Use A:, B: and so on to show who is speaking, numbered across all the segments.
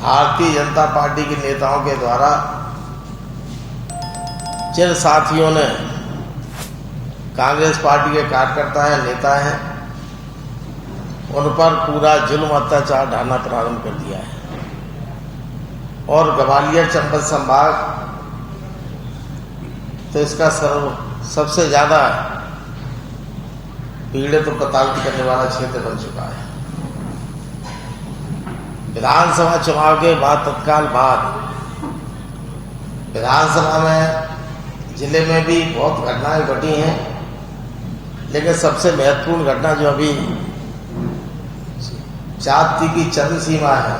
A: Bharatiya Janata party के नेताओं के द्वारा जिन साथियों ने कांग्रेस पार्टी के कार्यकर्ता हैं, नेता हैं, उन पर पूरा जुल्म अत्याचार ढाना प्रारंभ कर दिया है। और ग्वालियर चंबल संभाग तो इसका सबसे ज्यादा पीड़ित और प्रताड़ित करने वाला क्षेत्र बन चुका है। विधानसभा चुनाव के बाद तत्काल बाद विधानसभा में जिले में भी बहुत घटनाएं घटी हैं, लेकिन सबसे महत्वपूर्ण घटना जो अभी जाति की चरम सीमा है,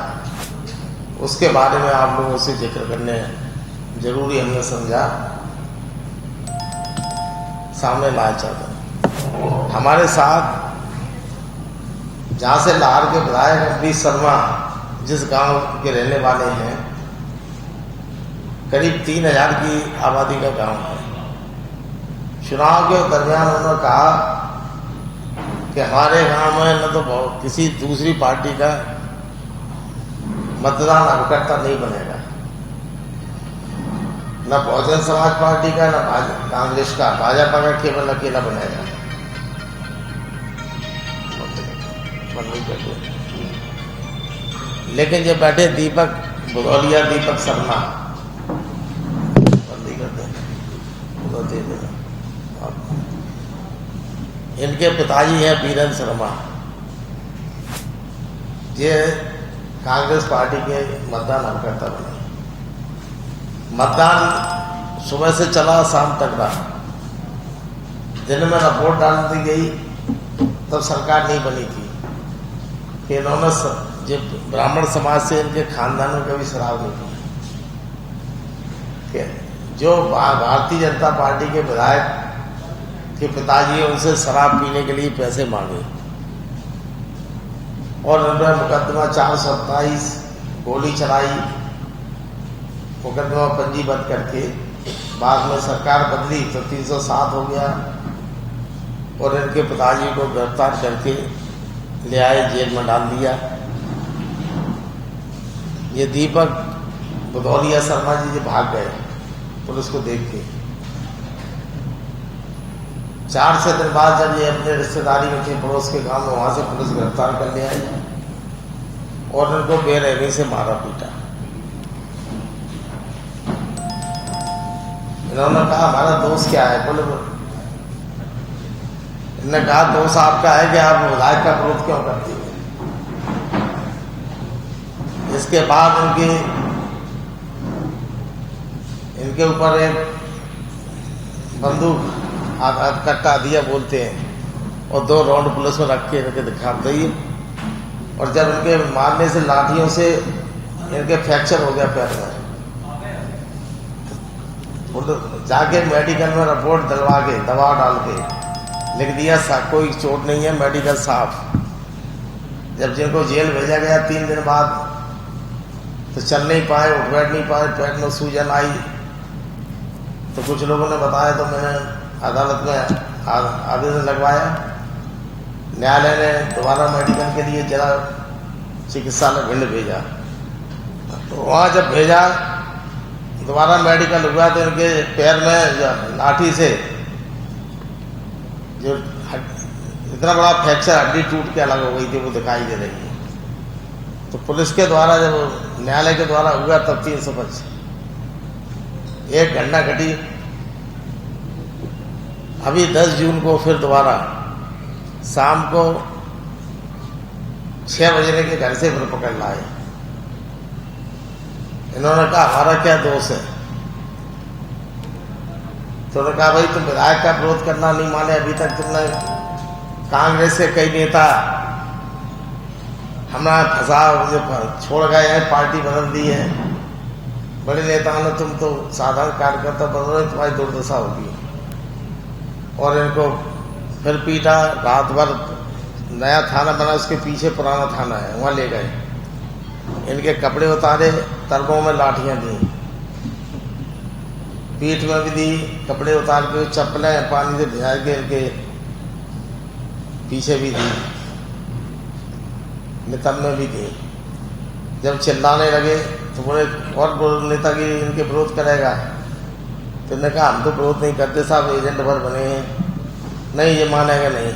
A: उसके बारे में आप लोगों से जिक्र करने जरूरी हमने समझा, सामने लाया चाहता हूं। हमारे साथ जहां से लाहौर के विधायक अमरीश शर्मा जिस गांव के रहने वाले हैं, करीब 3000 की आबादी का गांव है। चुनाव के दरमियान उन्होंने कहा कि हमारे गांव में न तो किसी दूसरी पार्टी का मतदान अभिकर्ता नहीं बनेगा, न बहुजन समाज पार्टी का, न कांग्रेस का, भाजपा का केवल अकेला बनेगा। लेकिन जब बैठे दीपक बुधौलिया, दीपक शर्मा, बंदी कर दें, इनके पिताजी हैं वीरेंद्र शर्मा, ये कांग्रेस पार्टी के मतदान अभिकर्ता बने। मतदान सुबह से चला, शाम तक रहा। दिन में रिपोर्ट डाल दी गई, तब सरकार नहीं बनी थी कि इन्होंने जो ब्राह्मण समाज से इनके खानदान में कभी शराब नहीं पी। जो भारतीय जनता पार्टी के विधायक के पिताजी उनसे शराब पीने के लिए पैसे मांगे और उन्होंने मुकदमा 427 गोली चलाई, मुकदमा पंजीबद्ध करके बाद में सरकार बदली तो 307 हो गया और इनके पिताजी को गिरफ्तार करके ले आए, जेल में डाल दिया। ये दीपक बुधौलिया शर्मा जी भाग गए पुलिस को देख के। 4 दिन बाद जब ये अपने रिश्तेदारी में थे पड़ोस के गांव में, वहां से पुलिस गिरफ्तार कर ले आई और उनको बेरहमी से मारा पीटा। इन्होंने कहा हमारा दोष क्या है? बोले इन्होंने कहा दोष आपका है कि आप विधायक का विरोध क्यों करती है। इसके बाद इनके ऊपर एक बंदूक कट्टा दिया बोलते हैं और 2 राउंड पुलिस में रख के इनके दिखा दी। और जब इनके मारने से लाठियों से इनके फ्रैक्चर हो गया पैर में, जाके मेडिकल में रिपोर्ट दिलवा के दवा डाल के लिख दिया कोई चोट नहीं है, मेडिकल साफ। जब जिनको जेल भेजा गया 3 दिन बाद तो चल नहीं पाए, उठ बैठ नहीं पाए, पेट में सूजन आई। तो कुछ लोगों ने बताया तो मैंने अदालत में आवेदन लगवाया। न्यायालय ने दोबारा मेडिकल के लिए जिला चिकित्सालय भिंड भेजा। तो वहाँ जब भेजा दोबारा मेडिकल हुआ तो इनके पैर में लाठी से जो इतना बड़ा फ्रैक्चर, हड्डी टूट के अलग हो गई थी, वो दिखाई दे रही है। तो पुलिस के द्वारा जब न्यायालय के द्वारा हुआ तब 325 एक घटना घटी। अभी 10 जून को फिर दोबारा शाम को 6 बजे के घर से फिर पकड़ लाए। इन्होंने कहा हमारा क्या दोष है? तो उन्होंने कहा भाई तुम विधायक का विरोध करना नहीं माने, अभी तक तुमने कांग्रेस के कई नेता हमारा फंसा छोड़ गए हैं, पार्टी बदल दी है, बड़े नेताओं ने, तुम तो साधारण कार्यकर्ता बदल रहे, तुम्हारी दुर्दशा होगी। और इनको फिर पीटा। रात भर नया थाना बना, उसके पीछे पुराना थाना है, वहां ले गए। इनके कपड़े उतारे, तलबों में लाठियां दी, पीठ में भी दी, कपड़े उतार के चप्पलें पानी से भिजा के इनके पीछे भी दी, नितंब में भी दी। जब चिल्लाने लगे तो बोले और नेता की इनके विरोध करेगा, तो इन्होंने कहा हम तो विरोध नहीं करते साहब, एजेंट भर बने हैं, नहीं ये मानेगा नहीं।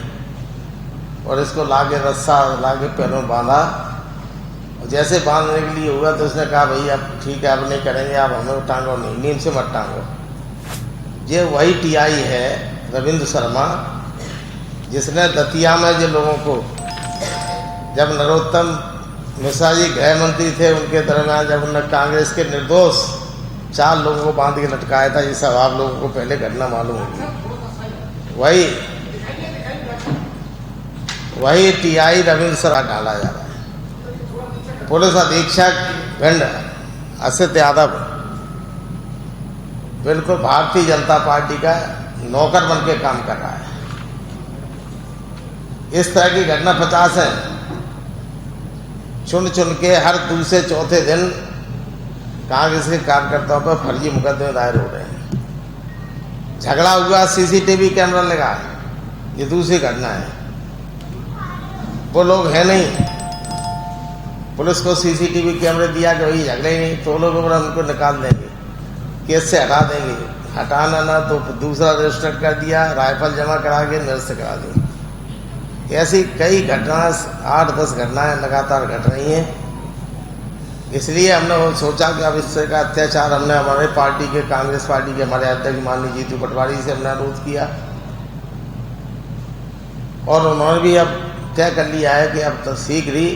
A: और इसको लाके रस्सा लाके पैरों में बांधा, और जैसे बांधने के लिए हुआ तो उसने कहा भाई अब ठीक है, अब नहीं करेंगे, आप हमें टांगो नहीं, नींद से मत टांगो। ये वही टीआई है रविंद्र शर्मा जिसने दतिया में जो लोगों को, जब नरोत्तम मिश्रा जी गृह मंत्री थे उनके दरमियान जब उन्होंने कांग्रेस के निर्दोष 4 लोगों को बांध के लटकाया था, ये सब आप लोगों को पहले घटना मालूम होगी। वही टीआई रविंद्र शर्मा डाला जा रहा है। पुलिस अधीक्षक भिंड असित यादव बिल्कुल भारतीय जनता पार्टी का नौकर बन के काम कर रहा है। इस तरह की घटना 50 है। चुन चुन के हर दूसरे चौथे दिन कांग्रेस के कार्यकर्ताओं पर फर्जी मुकदमे दायर हो रहे हैं। झगड़ा हुआ, सीसीटीवी कैमरा लगा, ये दूसरी घटना है। वो लोग हैं नहीं, पुलिस को सीसीटीवी कैमरे दिया कि वही झगड़े ही नहीं, तो लोग उनको निकाल देंगे, केस से हटा देंगे। हटाना ना तो दूसरा रजिस्टर कर दिया, राइफल जमा करा के निरस्त करा दी। ऐसी कई घटना 8-10 घटनाएं लगातार घट रही हैं। इसलिए हमने सोचा कि अब इस तरह का अत्याचार हमने हमारे पार्टी के, कांग्रेस पार्टी के हमारे अध्यक्ष माननीय जीतू पटवारी से हमने अनुरोध किया, और उन्होंने भी अब तय कर लिया है कि अब तो शीघ्र ही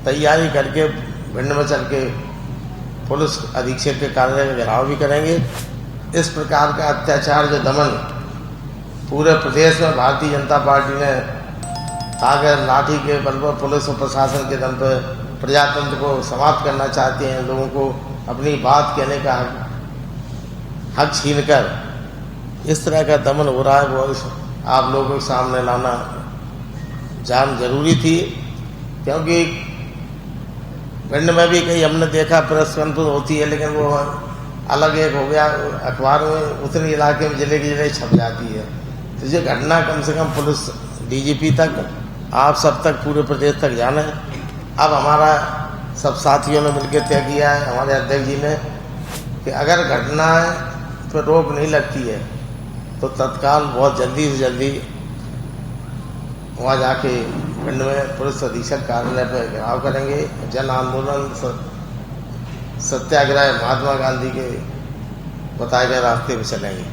A: तैयारी करके भिंड में चल के पुलिस अधीक्षक के कार्यालय का घेराव भी करेंगे। इस प्रकार का अत्याचार जो दमन पूरे प्रदेश में भारतीय जनता पार्टी ने ताकत लाठी के बल पर पुलिस और प्रशासन के दम पर प्रजातंत्र को समाप्त करना चाहते हैं, लोगों को अपनी बात कहने का हक छीनकर इस तरह का दमन हो रहा है, वो आप लोगों के सामने लाना जान जरूरी थी। क्योंकि भिंड में भी कहीं हमने देखा प्रेस कॉन्फ्रेंस होती है, लेकिन वो अलग एक हो गया, अखबार में उतने इलाके में जिले की जिले छप जाती है। तो ये घटना कम से कम पुलिस डीजीपी तक, आप सब तक, पूरे प्रदेश तक जाना है। अब हमारा सब साथियों ने मिलकर तय किया है, हमारे अध्यक्ष जी ने, कि अगर घटना पर रोक नहीं लगती है तो तत्काल बहुत जल्दी से जल्दी वहाँ जाके भिंड में पुलिस अधीक्षक कार्यालय पर घेराव करेंगे। जन आंदोलन सत्याग्रह महात्मा गांधी के बताए गए रास्ते पर चलेंगे।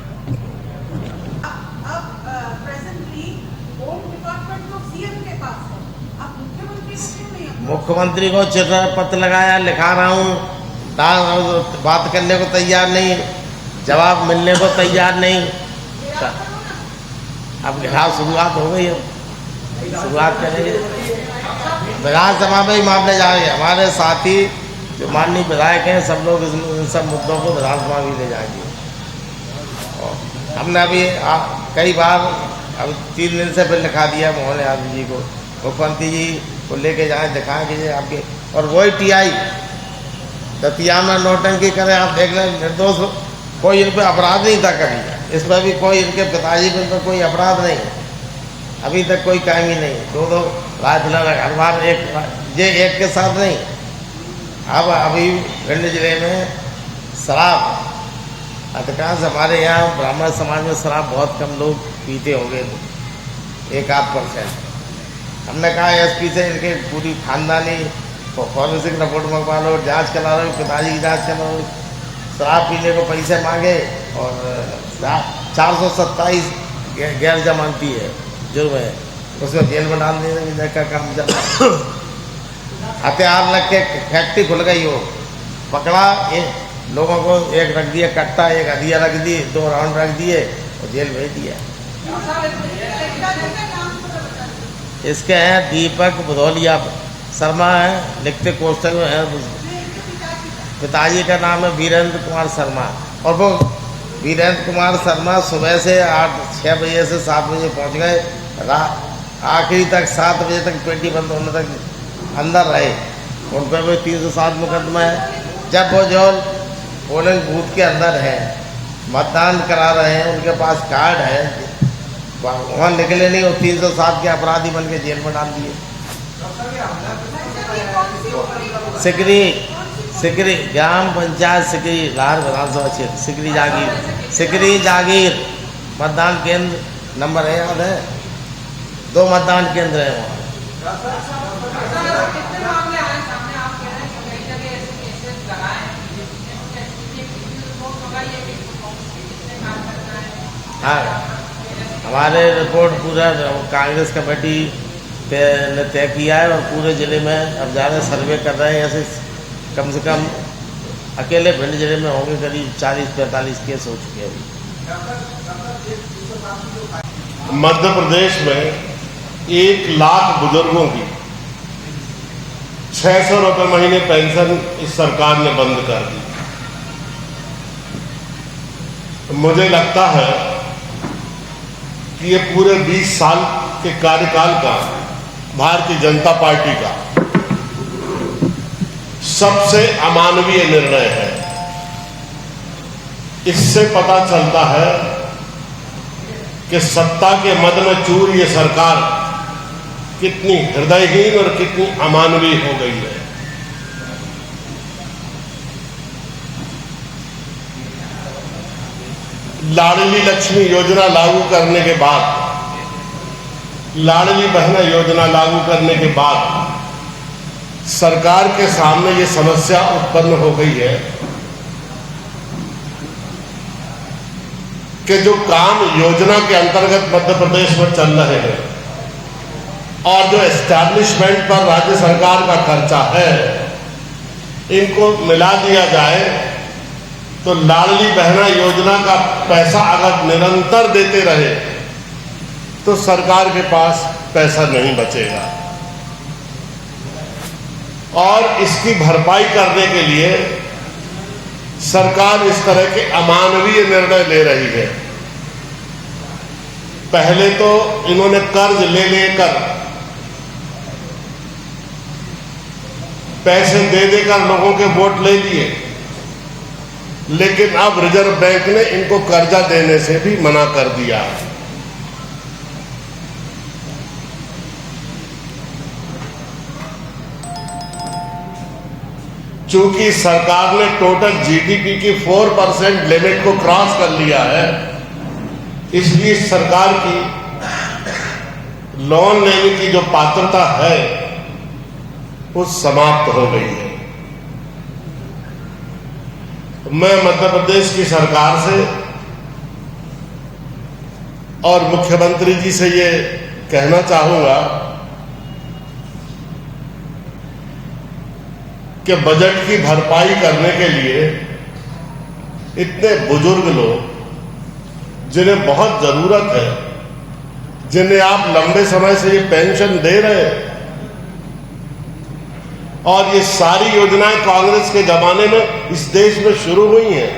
A: मुख्यमंत्री को चिट्ठी पत्र लगाया, लिखा रहा हूँ, बात करने को तैयार नहीं, जवाब मिलने को तैयार नहीं। अब घेराव शुरुआत हो गई है, शुरुआत करेंगे। विधानसभा में ही मामले जाएंगे, हमारे साथी जो माननीय विधायक हैं सब लोग इन सब मुद्दों को विधानसभा भी ले जाएंगे। और हमने अभी कई बार, अब 3 दिन से फिर लिखा दिया मोहन यादव जी को, मुख्यमंत्री जी को लेके जाए, दिखाएं कि आपके, और वही टीआई दतिया में नौटंकी करे। आप देख लें, निर्दोष कोई इन पर अपराध नहीं था कभी, इस पर भी कोई, इनके पिताजी पर कोई अपराध नहीं, अभी तक कोई कायमी नहीं। 2 राइफल हर बार एक के साथ नहीं। अब अभी भिंड जिले में शराब, अधिकांश हमारे यहाँ ब्राह्मण समाज में शराब बहुत कम लोग पीते होंगे, 1-8%। हमने कहा एसपी से इनके पूरी खानदानी फॉरेंसिक रिपोर्ट मंगवा लो, जांच करा लो, पिताजी की जांच करा लो। शराब पीने को पैसे मांगे और 427 गैर जमानती है, जुर्म है, उसको जेल में डाल देने का काम चल रहा है। हथियार लग के फैक्ट्री खुल गई हो, पकड़ा, लोगों को एक रख दिया कट्टा, एक हदिया रख दी, 2 राउंड रख दिए और जेल भेज दिया। इसके हैं दीपक बुधौलिया शर्मा है, लिखते कोष्टक में है। पिताजी का नाम है वीरेंद्र कुमार शर्मा, और वो वीरेंद्र कुमार शर्मा सुबह से 6 बजे से 7 बजे पहुंच गए, आखिरी तक 7 बजे तक पेटी बंद होने तक अंदर रहे। उन पर भी 307 मुकदमा है। जब वो जो पोलिंग बूथ के अंदर है, मतदान करा रहे हैं, उनके पास कार्ड है, वहाँ निकले नहीं, और 307 के अपराधी बन के जेल में डाल दिए। सिकरी सिकरी ग्राम पंचायत सिकरी लाहौर विधानसभा क्षेत्र सिकरी जागीर मतदान केंद्र नंबर है, याद है? 2 मतदान केंद्र है वहाँ। हाँ, हमारे रिपोर्ट पूरा कांग्रेस कमेटी ने तय किया है और पूरे ज़िले में अब ज़्यादा सर्वे कर रहे हैं। ऐसे कम से कम अकेले भिंड जिले में होंगे करीब 40-45 केस हो चुके हैं अभी।
B: मध्य प्रदेश में 1 लाख बुजुर्गों की 600 रुपये महीने पेंशन इस सरकार ने बंद कर दी। मुझे लगता है कि ये पूरे 20 साल के कार्यकाल का भारतीय जनता पार्टी का सबसे अमानवीय निर्णय है। इससे पता चलता है कि सत्ता के मद में चूर ये सरकार कितनी हृदयहीन और कितनी अमानवीय हो गई है। लाडली लक्ष्मी योजना लागू करने के बाद, लाडली बहना योजना लागू करने के बाद सरकार के सामने ये समस्या उत्पन्न हो गई है कि जो काम योजना के अंतर्गत मध्य प्रदेश में चल रहे हैं और जो एस्टैब्लिशमेंट पर राज्य सरकार का खर्चा है, इनको मिला दिया जाए तो लाडली बहना योजना का पैसा अगर निरंतर देते रहे तो सरकार के पास पैसा नहीं बचेगा। और इसकी भरपाई करने के लिए सरकार इस तरह के अमानवीय निर्णय ले रही है। पहले तो इन्होंने कर्ज ले लेकर पैसे दे देकर लोगों के वोट ले लिए, लेकिन अब रिजर्व बैंक ने इनको कर्जा देने से भी मना कर दिया। चूंकि सरकार ने टोटल जीडीपी की 4% लिमिट को क्रॉस कर लिया है, इसलिए सरकार की लोन लेने की जो पात्रता है वो समाप्त हो गई है। मैं मध्य प्रदेश की सरकार से और मुख्यमंत्री जी से ये कहना चाहूंगा कि बजट की भरपाई करने के लिए इतने बुजुर्ग लोग जिन्हें बहुत जरूरत है, जिन्हें आप लंबे समय से ये पेंशन दे रहे हैं, और ये सारी योजनाएं कांग्रेस के जमाने में इस देश में शुरू हुई हैं,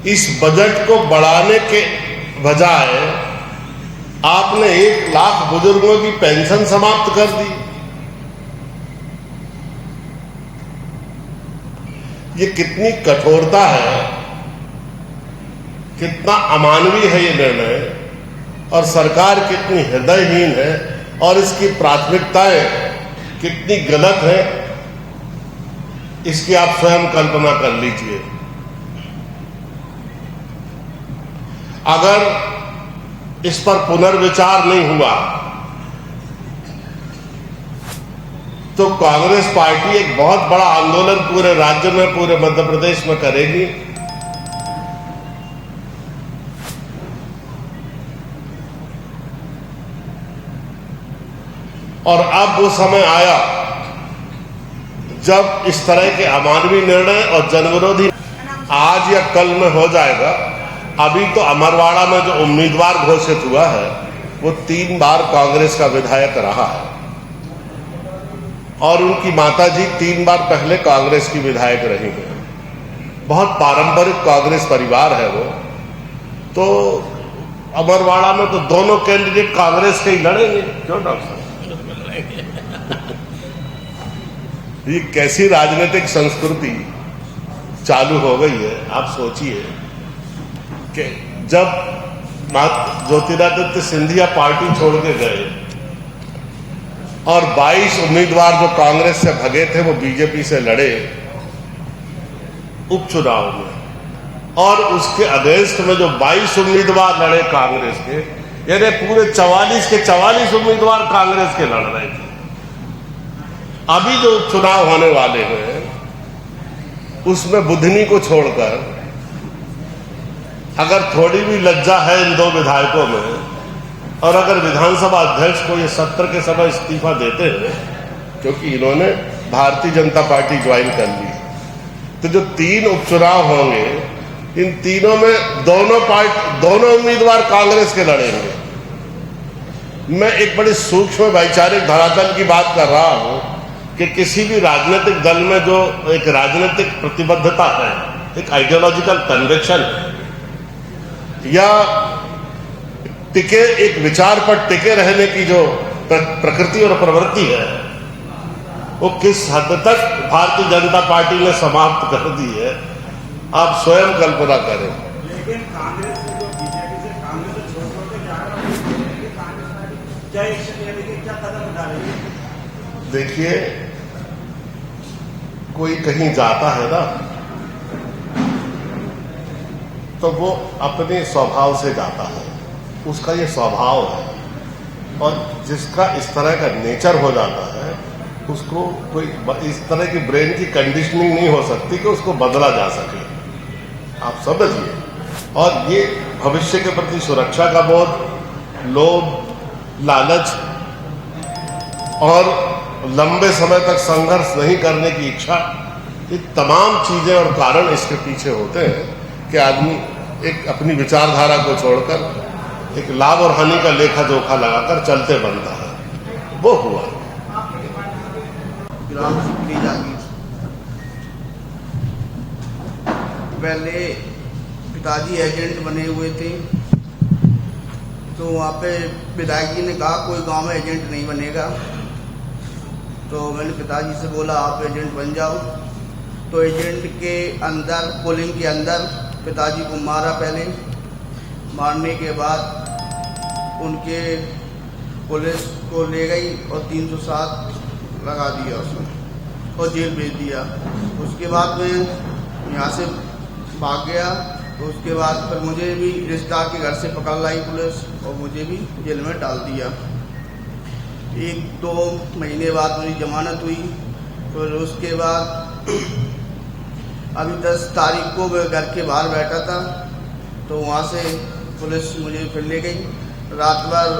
B: इस बजट को बढ़ाने के बजाय आपने 1 लाख बुजुर्गों की पेंशन समाप्त कर दी। ये कितनी कठोरता है, कितना अमानवीय है ये निर्णय, और सरकार कितनी हृदयहीन है और इसकी प्राथमिकताएं कितनी गलत है, इसकी आप स्वयं कल्पना कर लीजिए। अगर इस पर पुनर्विचार नहीं हुआ तो कांग्रेस पार्टी एक बहुत बड़ा आंदोलन पूरे राज्य में, पूरे मध्य प्रदेश में करेगी। और अब वो समय आया जब इस तरह के अमानवीय निर्णय और जनविरोधी आज या कल में हो जाएगा। अभी तो अमरवाड़ा में जो उम्मीदवार घोषित हुआ है वो 3 बार कांग्रेस का विधायक रहा है और उनकी माताजी 3 बार पहले कांग्रेस की विधायक रही है। बहुत पारंपरिक कांग्रेस परिवार है वो। तो अमरवाड़ा में तो दोनों कैंडिडेट कांग्रेस के ही लड़ेंगे। क्यों डॉक्टर साहब? ये कैसी राजनीतिक संस्कृति चालू हो गई है। आप सोचिए कि जब ज्योतिरादित्य सिंधिया पार्टी छोड़ के गए और 22 उम्मीदवार जो कांग्रेस से भगे थे वो बीजेपी से लड़े उपचुनाव में, और उसके अगेंस्ट में जो 22 उम्मीदवार लड़े कांग्रेस के, यानी पूरे 44 के 44 उम्मीदवार कांग्रेस के लड़ रहे थे। अभी जो उपचुनाव होने वाले हैं उसमें बुधनी को छोड़कर अगर थोड़ी भी लज्जा है इन दो विधायकों में, और अगर विधानसभा अध्यक्ष को ये सत्र के समय इस्तीफा देते हैं, क्योंकि इन्होंने भारतीय जनता पार्टी ज्वाइन कर ली, तो जो 3 उपचुनाव होंगे इन तीनों में दोनों उम्मीदवार कांग्रेस के लड़ेंगे। मैं एक बड़ी सूक्ष्म वैचारिक धरातल की बात कर रहा हूं कि किसी भी राजनीतिक दल में जो एक राजनीतिक प्रतिबद्धता है, एक आइडियोलॉजिकल कन्विक्शन है, या एक विचार पर टिके रहने की जो प्रकृति और प्रवृत्ति है, वो किस हद तक भारतीय जनता पार्टी ने समाप्त कर दी है, आप स्वयं कल्पना करें।
C: लेकिन कांग्रेस से जो बीजेपी से कांग्रेस से छोड़ के जा रहा है, कांग्रेस क्या एक्शन लेने के क्या कदम उठा रही है?
B: देखिए, कोई कहीं जाता है ना तो वो अपने स्वभाव से जाता है, उसका ये स्वभाव है, और जिसका इस तरह का नेचर हो जाता है उसको कोई इस तरह की ब्रेन की कंडीशनिंग नहीं हो सकती कि उसको बदला जा सके, आप समझिए। और ये भविष्य के प्रति सुरक्षा का बोध, लोभ, लालच और लंबे समय तक संघर्ष नहीं करने की इच्छा, ये तमाम चीजें और कारण इसके पीछे होते हैं कि आदमी एक अपनी विचारधारा को छोड़कर एक लाभ और हानि का लेखा जोखा लगाकर चलते बनता है। वो हुआ
D: ग्राम सुखरी जागीर। पहले पिताजी एजेंट बने हुए थे, तो वहाँ पे विधायक जी ने कहा कोई गांव में एजेंट नहीं बनेगा, तो मैंने पिताजी से बोला आप एजेंट बन जाओ। तो एजेंट के अंदर, पोलिंग के अंदर पिताजी को मारा। पहले मारने के बाद उनके पुलिस को ले गई और 307 लगा दिया उसमें और जेल भेज दिया। उसके बाद मैं यहाँ से भाग गया, तो उसके बाद फिर मुझे भी रिश्तेदार के घर से पकड़ लाई पुलिस और मुझे भी जेल में डाल दिया। 1-2 महीने बाद मेरी जमानत हुई। फिर उसके बाद अभी 10 तारीख को मैं घर के बाहर बैठा था, तो वहाँ से पुलिस मुझे फिर ले गई। रात भर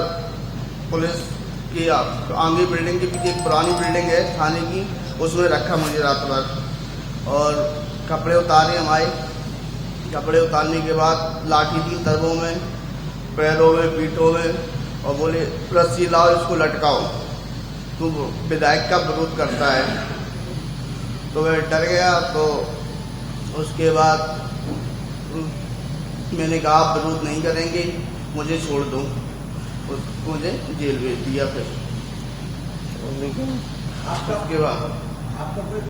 D: पुलिस की आगे बिल्डिंग के पीछे एक पुरानी बिल्डिंग है थाने की, उसमें रखा मुझे रात भर, और कपड़े उतारे हम आए। कपड़े उतारने के बाद लाठी दी तर्बों में, पैरों में, पीठों में, और बोले रस्सी लाओ इसको लटकाओ, तू विधायक का विरोध करता है। तो मैं डर गया। तो उसके बाद मैंने कहा आप विरोध नहीं करेंगे, मुझे छोड़ दो। मुझे जेल भेज दिया। फिर उसके बाद